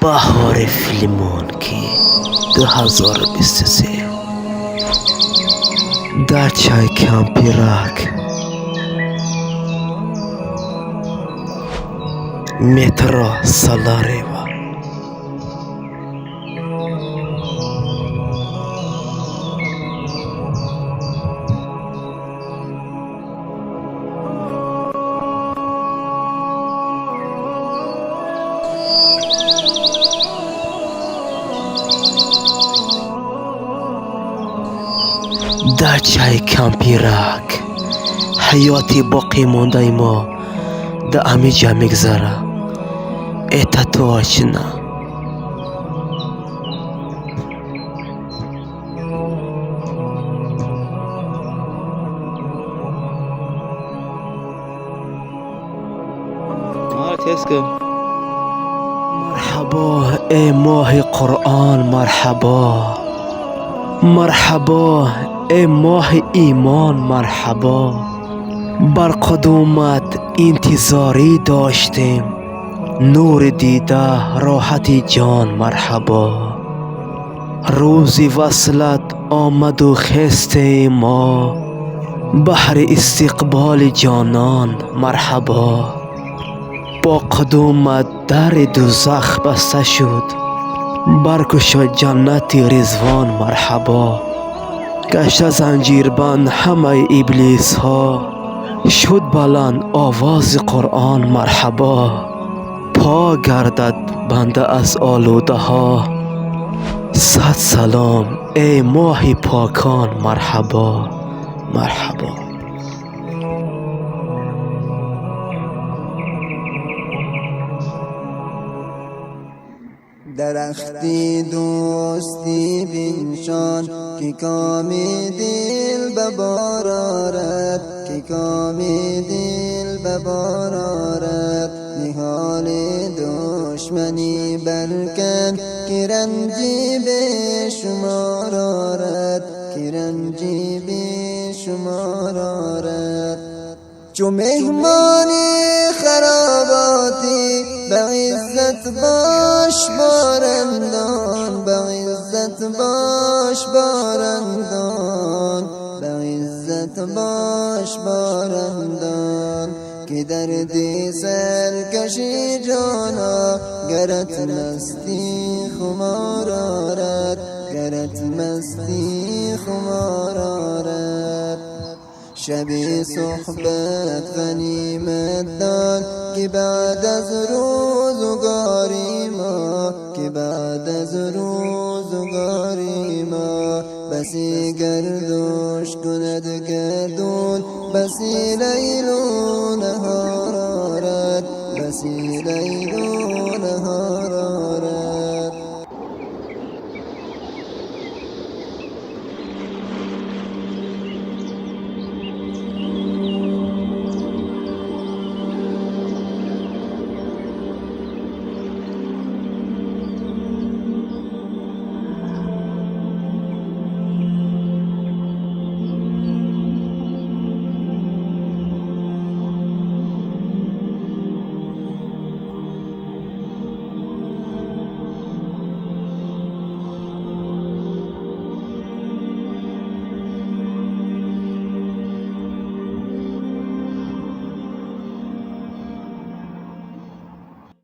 بهار فیلمانکی 2023 در چای کمپیرک مترو سالاریوا. در چای کمپیرک حیاتی باقی مانده ما در امیجا میگذره. ایتا تو آشنا مرحبا ای ماه قرآن، مرحبا مرحبا ای ماه ایمان، مرحبا. بر قدومت انتظاری داشتیم، نور دیده راحتی جان، مرحبا. روزی وصلت آمد و خسته ما، بحر استقبال جانان، مرحبا. با قدومت در دوزخ بسته شد، برگشا جنت رضوان، مرحبا. گشت زنجیربند همه ابلیس ها، شد بلند آواز قرآن، مرحبا. پاک گردد بنده از آلوده ها، صد سلام ای ماه پاکان، مرحبا مرحبا. درختی دوستی بنشان که کامی دل ببار آرد، که کامی دل ببار آرد. نهال دشمنی برکن که رنجی به شمار آرد، که رنجی به شمار آرد. چو مهمانی خراباتی به عزت باش بارندان، به عزت باش بارندان، به عزت باش بارندان. که دردی سرکشی جانا گرت مستی خمار آرد، گرت مستی خمار آرد. شبی صحبت غنیمت دان که بعد از روزگاری ما، که بعد از روزگاری ما. بسی گردش کند گردون، بسی لیل و نهار آرد، بسی لیل و نهار آرد.